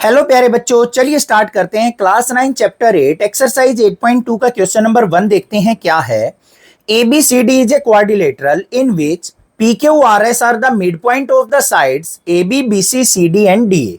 Hello प्यारे बच्चों, चलिए स्टार्ट करते हैं। क्लास 9 चैप्टर 8 एक्सरसाइज 8.2 का क्वेश्चन नंबर 1 देखते हैं क्या है। ABCD is a quadrilateral in which PQRS are the mid point of the sides AB BC CD and DA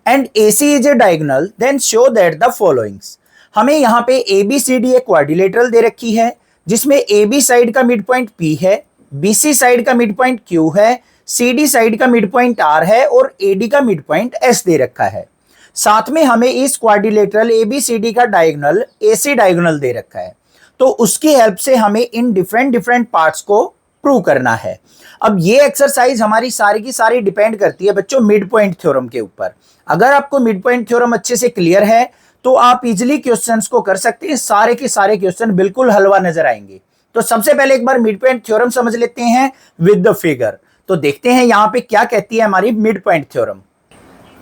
and AC is a diagonal, then show that the followings. हमें यहाँ पे ABCD एक quadrilateral दे रखी है जिसमें AB side का mid point P है, BC side का मिड पॉइंट Q है, CD साइड का मिड पॉइंट R है और AD का मिड पॉइंट S दे रखा है। साथ में हमें इस क्वाड्रिलेटरल ABCD का डायगोनल AC डायगोनल दे रखा है, तो उसकी हेल्प से हमें इन डिफरेंट पार्ट्स को प्रूव करना है। अब ये एक्सरसाइज हमारी सारी की सारी डिपेंड करती है बच्चों मिड पॉइंट थ्योरम के ऊपर। अगर आपको मिड पॉइंट थ्योरम अच्छे से क्लियर है तो आप इजिली क्वेश्चंस को कर सकते हैं। सारे के सारे क्वेश्चन बिल्कुल हलवा नजर आएंगे। तो सबसे पहले एक बार मिड पॉइंट थ्योरम समझ लेते हैं विद द फिगर। तो देखते हैं यहाँ पे क्या कहती है हमारी मिड पॉइंट थ्योरम।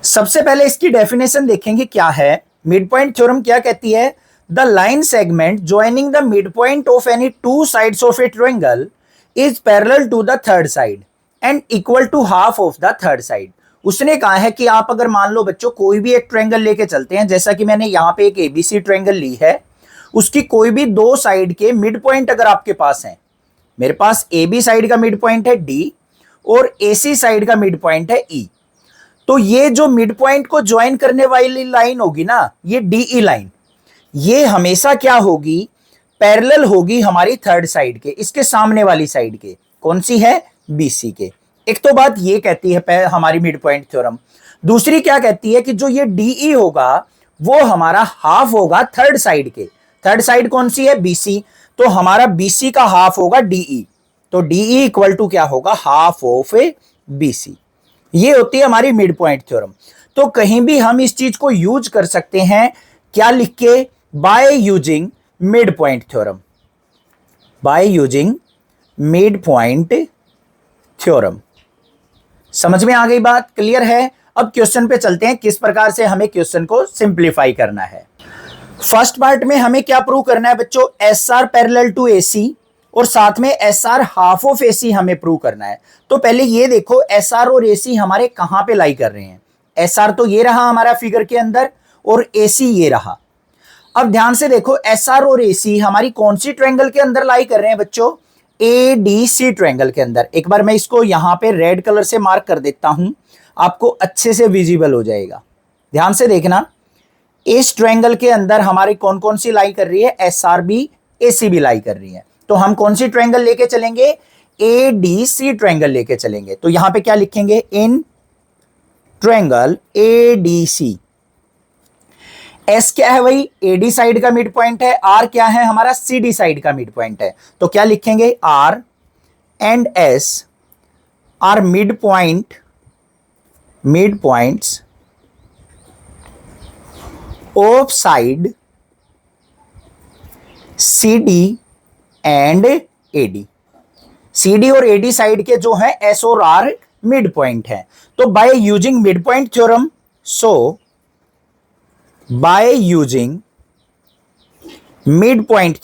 सबसे पहले इसकी डेफिनेशन देखेंगे क्या है। मिड पॉइंट थ्योरम क्या कहती है? The line segment joining the mid point of any two sides of a triangle is parallel to the third side and equal to half of the third side. उसने कहा है कि आप अगर मान लो बच्चों कोई भी एक ट्रायंगल लेके चलते हैं, जैसा कि मैंने यहाँ पे एक ABC ट्रायंगल ली है, उसकी कोई भी दो साइड के मिड पॉइंट अगर आपके पास है, मेरे पास AB साइड का मिड पॉइंट है D और AC साइड का मिड पॉइंट है E, तो ये जो मिड पॉइंट को ज्वाइन करने वाली लाइन होगी ना, ये DE लाइन, ये हमेशा क्या होगी? पैरेलल होगी हमारी थर्ड साइड के, इसके सामने वाली साइड के। कौन सी है? BC के। एक तो बात ये कहती है हमारी मिड पॉइंट थ्योरम। दूसरी क्या कहती है कि जो ये DE होगा वो हमारा हाफ होगा थर्ड साइड के। थर्ड साइड कौन सी है? BC। तो हमारा BC का हाफ होगा DE, तो DE इक्वल टू क्या होगा? Half of BC। ये होती है हमारी मिड पॉइंट थ्योरम। तो कहीं भी हम इस चीज को यूज कर सकते हैं, क्या लिख के? By using mid point theorem. By using mid point theorem. समझ में आ गई बात? क्लियर है? अब क्वेश्चन पे चलते हैं, किस प्रकार से हमें क्वेश्चन को सिंप्लीफाई करना है। फर्स्ट पार्ट में हमें क्या प्रूव करना है बच्चों? SR पैरेलल टू AC और साथ में SR हाफ ऑफ AC हमें प्रूव करना है। तो पहले ये देखो SR और AC हमारे कहां पे लाई कर रहे हैं। SR तो ये रहा हमारा फिगर के अंदर और AC ये रहा। अब ध्यान से देखो SR और AC हमारी कौन सी ट्रायंगल के अंदर लाई कर रहे हैं बच्चों? ADC ट्रायंगल के अंदर। एक बार मैं इसको यहां पे रेड कलर से मार्क कर देता हूं, आपको अच्छे से विजिबल हो जाएगा। ध्यान से देखना, इस ट्रायंगल के अंदर हमारी कौन कौन सी लाई कर रही है? SR भी AC भी लाई कर रही है। तो हम कौन सी ट्रायंगल लेके चलेंगे? ADC ट्रायंगल लेके चलेंगे। तो यहां पे क्या लिखेंगे? In triangle ADC। S क्या है भाई? AD साइड का मिड पॉइंट है। R क्या है? हमारा CD साइड का मिड पॉइंट है। तो क्या लिखेंगे? R and S are mid points of side CD and AD। CD और AD साइड के जो है S और R मिड पॉइंट है। तो by using mid point theorem, so by using mid point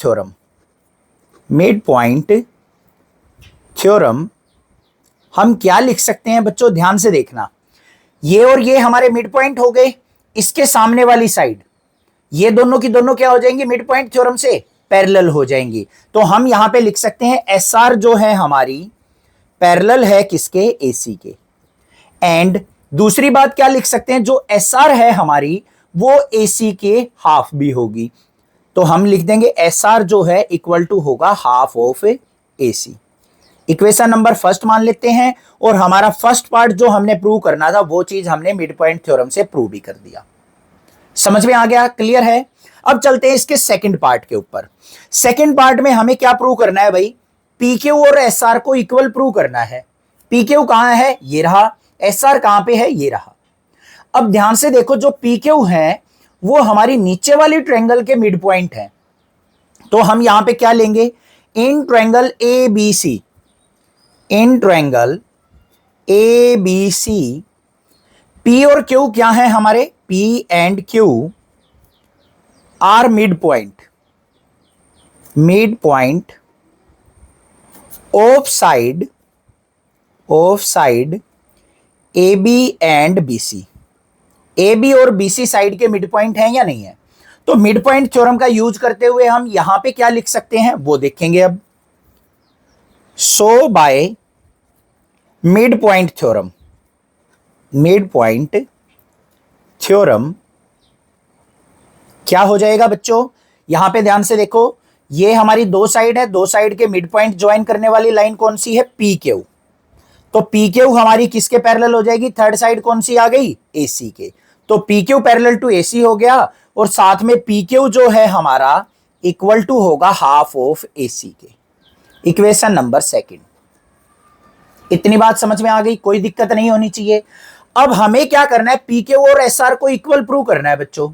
theorem हम क्या लिख सकते हैं बच्चों? ध्यान से देखना, ये और ये हमारे मिड पॉइंट हो गए। इसके सामने वाली साइड, ये दोनों की दोनों क्या हो जाएंगी? मिड पॉइंट थ्योरम से पैरेलल हो जाएंगी। तो हम यहां पे लिख सकते हैं SR जो है हमारी पैरेलल है किसके? AC के। एंड दूसरी बात क्या लिख सकते हैं? जो SR है हमारी वो AC के हाफ भी होगी। तो हम लिख देंगे SR जो है इक्वल टू होगा half of AC। Equation number first मान लेते हैं और हमारा फर्स्ट पार्ट जो हमने प्रूव करना था वो चीज हमने मिड पॉइंट थ्योरम से प्रूव भी कर दिया। समझ में आ गया? क्लियर है? अब चलते हैं इसके सेकंड पार्ट के ऊपर। सेकंड पार्ट में हमें क्या प्रूव करना है भाई? PQ और SR को इक्वल प्रूव करना है। PQ कहां है? ये रहा। SR कहां पे है? ये रहा। अब ध्यान से देखो, जो PQ है वो हमारी नीचे वाली ट्रायंगल के मिड पॉइंट है। तो हम यहां पे क्या लेंगे? In triangle ABC, in triangle ABC P और Q क्या है हमारे? P and Q are mid point of side AB and BC। A B और बी सी साइड के मिड पॉइंट है या नहीं है। तो मिड पॉइंट थ्योरम का यूज करते हुए हम यहां पे क्या लिख सकते हैं वो देखेंगे अब। So by mid point theorem, mid point theorem क्या हो जाएगा बच्चों, यहां पे ध्यान से देखो, ये हमारी दो साइड है, दो साइड के मिड पॉइंट ज्वाइन करने वाली लाइन कौन सी है, पी क्यू। तो पी क्यू हमारी किसके पैरेलल हो जाएगी, थर्ड साइड कौन सी आ गई, एसी के। तो P Q parallel to AC हो गया, और साथ में पी क्यू जो है हमारा इक्वल टू होगा हाफ ऑफ एसी के। Equation number second. इतनी बात समझ में आ गई, कोई दिक्कत नहीं होनी चाहिए। अब हमें क्या करना है, पी क्यू और एस आर को इक्वल प्रूव करना है बच्चों।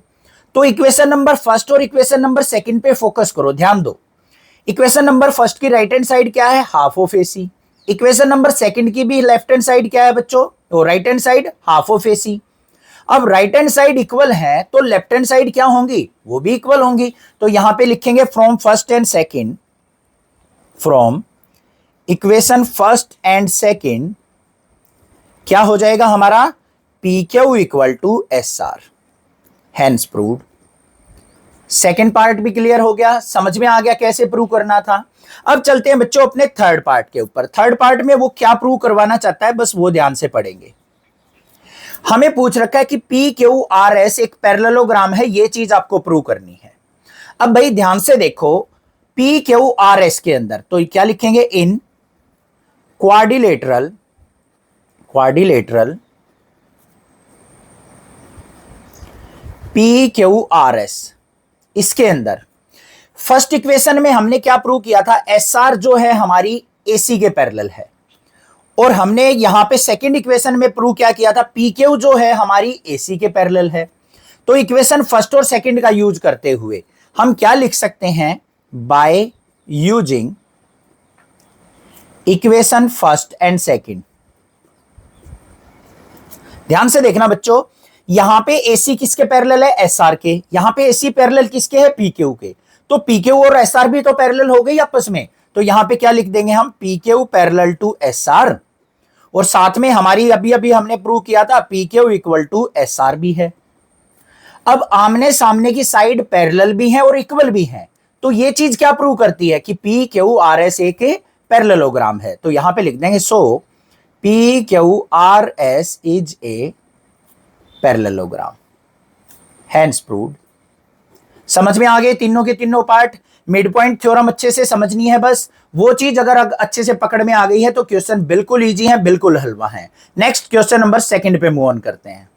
तो इक्वेशन नंबर फर्स्ट और इक्वेशन नंबर सेकंड पे फोकस करो, ध्यान दो। इक्वेशन नंबर फर्स्ट की राइट हैंड साइड क्या है, half of AC. Equation number second की भी लेफ्ट हैंड साइड क्या है बच्चों, तो right hand side half of AC. अब राइट हैंड साइड इक्वल है तो लेफ्ट हैंड साइड क्या होंगी, वो भी इक्वल होंगी। तो यहां पे लिखेंगे from first and second, from equation first and second क्या हो जाएगा हमारा, P Q equal to S R, hence proved. Second part भी क्लियर हो गया, समझ में आ गया कैसे प्रूव करना था। अब चलते हैं बच्चों अपने थर्ड पार्ट के ऊपर। थर्ड पार्ट में वो क्या प्रूव करवाना चाहता है, बस वो ध्यान से पढ़ेंगे। हमें पूछ रखा है कि पी क्यू आर एस एक पैरेललोग्राम है, ये चीज आपको प्रूव करनी है। अब भाई ध्यान से देखो, पी क्यू आर एस के अंदर तो क्या लिखेंगे, इन quadrilateral, quadrilateral P Q R S, इसके अंदर फर्स्ट इक्वेशन में हमने क्या प्रूव किया था, एस आर जो है हमारी एसी के पैरेलल है। और हमने यहां पे सेकंड इक्वेशन में प्रूव क्या किया था, पी क्यू जो है हमारी एसी के पैरेलल है। तो इक्वेशन फर्स्ट और सेकंड का यूज करते हुए हम क्या लिख सकते हैं, by using equation first and second. ध्यान से देखना बच्चों, यहां पे एसी किसके पैरेलल है, एसआर के। यहां पे एसी पैरेलल किसके है, पीक्यू के। तो पीक्यू और एसआर भी तो पैरेलल हो गई आपस में। तो यहां पे क्या लिख देंगे हम, पीक्यू पैरेलल टू एसआर, और साथ में हमारी अभी अभी हमने प्रूव किया था पीक्यू इक्वल टू एसआर भी है। अब आमने सामने की साइड पैरेलल भी है और इक्वल भी है। तो ये चीज क्या प्रूव करती है कि पी क्यू आर एस एक पैरेललोग्राम है। तो यहां पे लिख देंगे so P Q R S is a parallelogram, hence proved. समझ में आ गए तीनों के तीनों पार्ट। मिड पॉइंट थ्योरम अच्छे से समझनी है, बस वो चीज अगर अच्छे से पकड़ में आ गई है तो क्वेश्चन बिल्कुल इजी है, बिल्कुल हलवा है। नेक्स्ट क्वेश्चन नंबर सेकंड पे मूव ऑन करते हैं।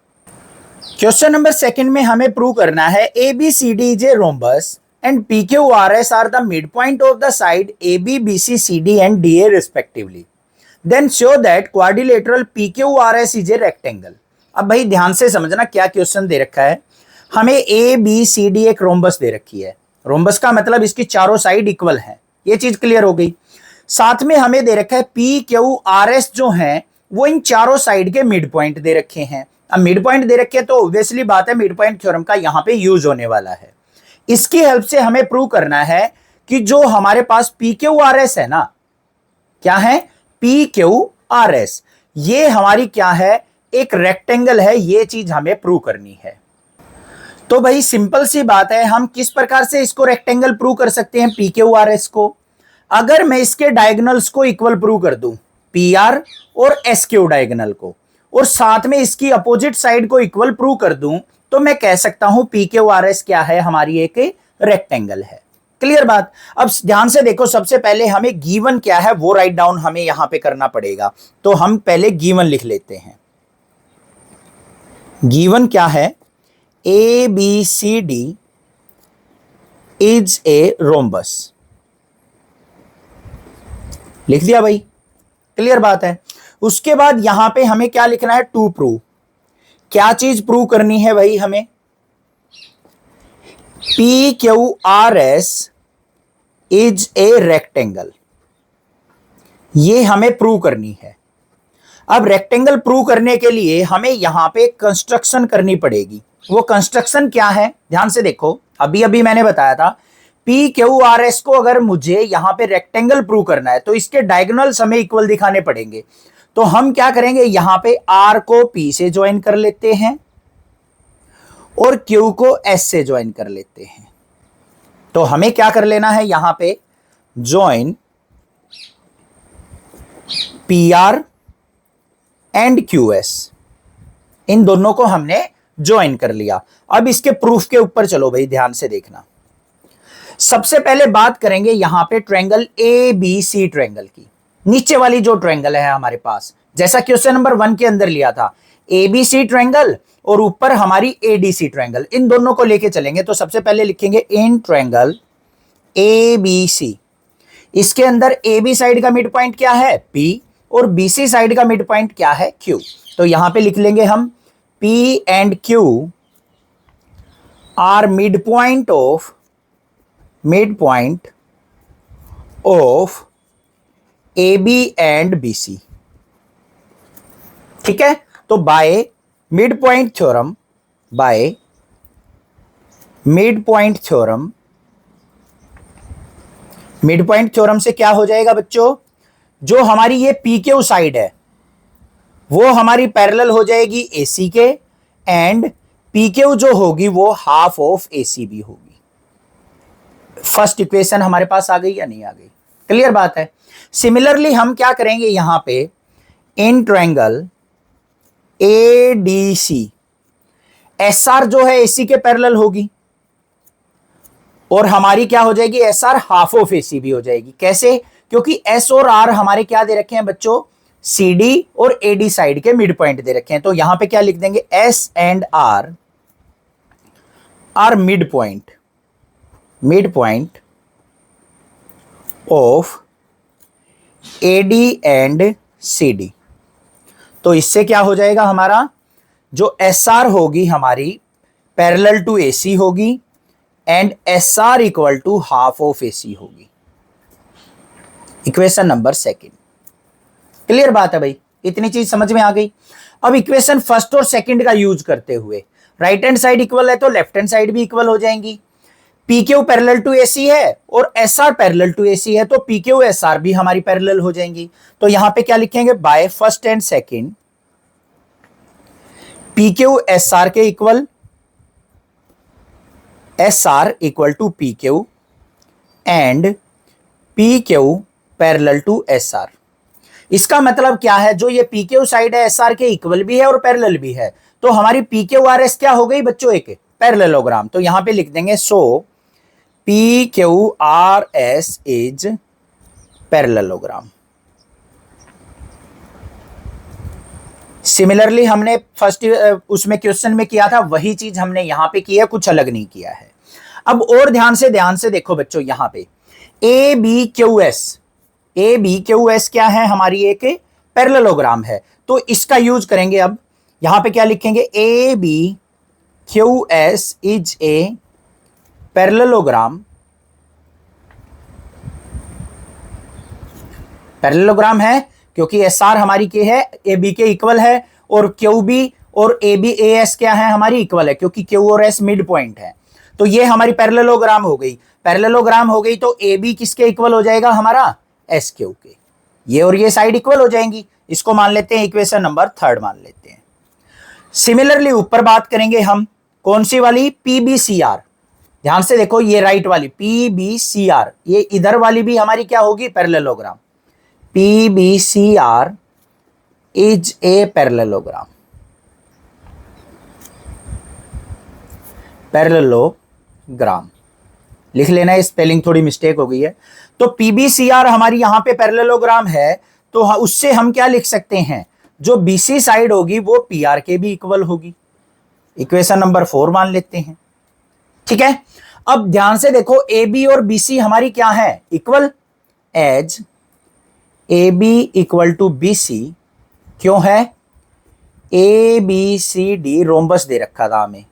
क्वेश्चन नंबर सेकंड में हमें प्रूव करना है A B C D is a rhombus and P Q R S are the mid point of the side A B B C C D and D A respectively, then show that quadrilateral P Q R S is a rectangle. अब भाई ध्यान से समझना क्या question दे रखा है, हमें ए B C D एक रोम्बस दे रखी है। रोम्बस का मतलब इसकी चारों साइड इक्वल है, ये चीज क्लियर हो गई। साथ में हमें दे रखा है पी क्यू आर एस जो है वो इन चारों साइड के मिड पॉइंट दे रखे हैं। अब मिड पॉइंट दे रखे हैं तो ऑब्वियसली बात है मिड पॉइंट थ्योरम का यहां पे यूज होने वाला है। इसकी हेल्प से हमें प्रूव करना है कि जो हमारे पास पी क्यू आर एस है ना, क्या है, पी क्यू आर एस, ये हमारी क्या है, एक रेक्टेंगल है। ये चीज हमें प्रूव करनी है। तो भाई सिंपल सी बात है, हम किस प्रकार से इसको रेक्टेंगल प्रूव कर सकते हैं, पी क्यू आर एस को। अगर मैं इसके डायगोनल्स को इक्वल प्रूव कर दूं, पी आर और एस क्यू डायगोनल को, और साथ में इसकी अपोजिट साइड को इक्वल प्रूव कर दूं, तो मैं कह सकता हूं पी क्यू आर एस क्या है, हमारी एक रेक्टेंगल है। क्लियर बात। अब ध्यान से देखो, सबसे पहले हमें गिवन क्या है वो राइट डाउन हमें यहां पे करना पड़ेगा। तो हम पहले गिवन लिख लेते हैं। गिवन क्या है, A B C D is a rhombus, लिख दिया भाई, क्लियर बात है। उसके बाद यहां पे हमें क्या लिखना है, टू प्रूव। क्या चीज प्रूव करनी है भाई, हमें P Q R S is a rectangle, ये हमें प्रूव करनी है। अब रेक्टेंगल प्रूव करने के लिए हमें यहां पे कंस्ट्रक्शन करनी पड़ेगी। वो कंस्ट्रक्शन क्या है, ध्यान से देखो, अभी अभी मैंने बताया था पी क्यू आर एस को अगर मुझे यहां पे रेक्टेंगल प्रूव करना है तो इसके डायगोनल्स हमें इक्वल दिखाने पड़ेंगे। तो हम क्या करेंगे, यहां पे आर को पी से ज्वाइन कर लेते हैं, और क्यू को एस से ज्वाइन कर लेते हैं। तो हमें क्या कर लेना है यहां पे, join P R and Q S, इन दोनों को हमने ज्वाइन कर लिया। अब इसके प्रूफ के ऊपर चलो भाई, ध्यान से देखना। सबसे पहले बात करेंगे यहां पे triangle A B C triangle की। नीचे वाली जो ट्रायंगल है हमारे पास, जैसा क्वेश्चन नंबर 1 के अंदर लिया था, ए बी सी ट्रायंगल और ऊपर हमारी ए डी सी ट्रायंगल, इन दोनों को लेके चलेंगे। तो सबसे पहले लिखेंगे इन ट्रायंगल ए बी सी, इसके अंदर ए बी साइड का मिड पॉइंट क्या है, पी, और बी सी साइड का मिड पॉइंट क्या है, क्यू। तो यहां पे लिख लेंगे हम P and Q are midpoint of AB and BC। ठीक है, तो बाय मिड पॉइंट थ्योरम से क्या हो जाएगा बच्चों, जो हमारी ये PQ साइड है वो हमारी पैरेलल हो जाएगी AC के, एंड PQ जो होगी वो हाफ ऑफ ACB होगी। फर्स्ट इक्वेशन हमारे पास आ गई या नहीं आ गई, क्लियर बात है। सिमिलरली हम क्या करेंगे यहां पे, इन ट्रायंगल ADC, SR जो है AC के पैरेलल होगी और हमारी क्या हो जाएगी, SR हाफ ऑफ ACB हो जाएगी। कैसे, क्योंकि S और R हमारे क्या दे रखे हैं बच्चों, CD और AD साइड के मिड पॉइंट दे रखे हैं। तो यहां पे क्या लिख देंगे, S and R are mid point of AD and CD। तो इससे क्या हो जाएगा हमारा, जो SR होगी हमारी पैरेलल टू AC होगी and SR equal to half of AC होगी। Equation number 2। क्लियर बात है भाई, इतनी चीज समझ में आ गई। अब इक्वेशन फर्स्ट और सेकंड का यूज करते हुए, राइट हैंड साइड इक्वल है तो लेफ्ट हैंड साइड भी इक्वल हो जाएंगी। PQ पैरेलल टू AC है और SR पैरेलल टू AC है, तो PQ SR भी हमारी पैरेलल हो जाएंगी। तो यहां पे क्या लिखेंगे, by first and second PQ SR के equal, SR equal to PQ and PQ parallel to SR। इसका मतलब क्या है, जो ये PQ साइड है SR के इक्वल भी है और पैरेलल भी है, तो हमारी PQRS क्या हो गई बच्चों, एक पैरेललोग्राम। तो यहां पे लिख देंगे सो PQRS इज पैरेललोग्राम। सिमिलरली हमने फर्स्ट उसमें क्वेश्चन में किया था वही चीज हमने यहां पे की है, कुछ अलग नहीं किया है। अब और ध्यान से देखो बच्चों, यहां पे ABQS क्या है, हमारी एक पैरेललोग्राम है। तो इसका यूज करेंगे। अब यहां पे क्या लिखेंगे, ABQS is a parallelogram. Parallelogram है क्योंकि SR हमारी के है AB के इक्वल है, और QB और ABAS क्या है, हमारी इक्वल है क्योंकि Q और S मिड पॉइंट है। तो ये हमारी पैरेललोग्राम हो गई। पैरेललोग्राम हो गई तो AB किसके इक्वल हो जाएगा, हमारा SQ के। ये और ये साइड इक्वल हो जाएंगी। इसको मान लेते हैं इक्वेशन नंबर 3 मान लेते हैं। सिमिलरली ऊपर बात करेंगे हम, कौन सी वाली, PBCR। ध्यान से देखो, ये राइट वाली PBCR, ये इधर वाली भी हमारी क्या होगी, parallelogram. PBCR is a parallelogram. Parallelogram लिख लेना, स्पेलिंग थोड़ी मिस्टेक हो गई है। तो PBCR हमारी यहां पे पैरेललोग्राम है, तो उससे हम क्या लिख सकते हैं, जो BC साइड होगी वो PR के भी इक्वल होगी। इक्वेशन नंबर 4 मान लेते हैं। ठीक है, अब ध्यान से देखो, AB और BC हमारी क्या है, equal. As AB equal to BC क्यों है, ABCD रोम्बस दे रखा था हमें,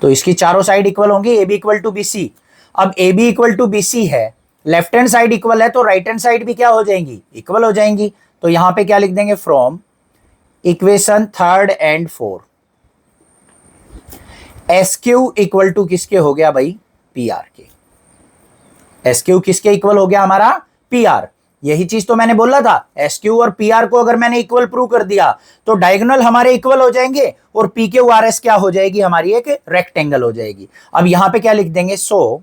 तो इसकी चारों साइड इक्वल होंगी, AB इक्वल टू BC। अब AB इक्वल टू BC है, लेफ्ट हैंड साइड इक्वल है, तो राइट हैंड साइड भी क्या हो जाएंगी, इक्वल हो जाएंगी। तो यहां पे क्या लिख देंगे, from equation 3 and 4 SQ equal to किसके हो गया भाई, PR के। SQ किसके इक्वल हो गया, हमारा PR। यही चीज तो मैंने बोला था, SQ और PR को अगर मैंने इक्वल प्रूव कर दिया तो डायगोनल हमारे इक्वल हो जाएंगे और PQRS क्या हो जाएगी, हमारी एक रेक्टेंगल हो जाएगी। अब यहां पे क्या लिख देंगे, so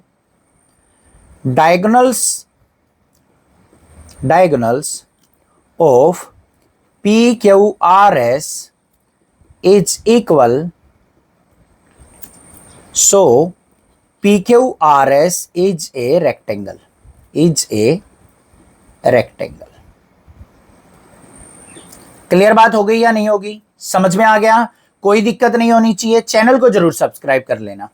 diagonals of PQRS is equal, so PQRS is a rectangle, clear बात हो गई या नहीं होगी, समझ में आ गया? कोई दिक्कत नहीं होनी चाहिए, चैनल को जरूर सब्सक्राइब कर लेना।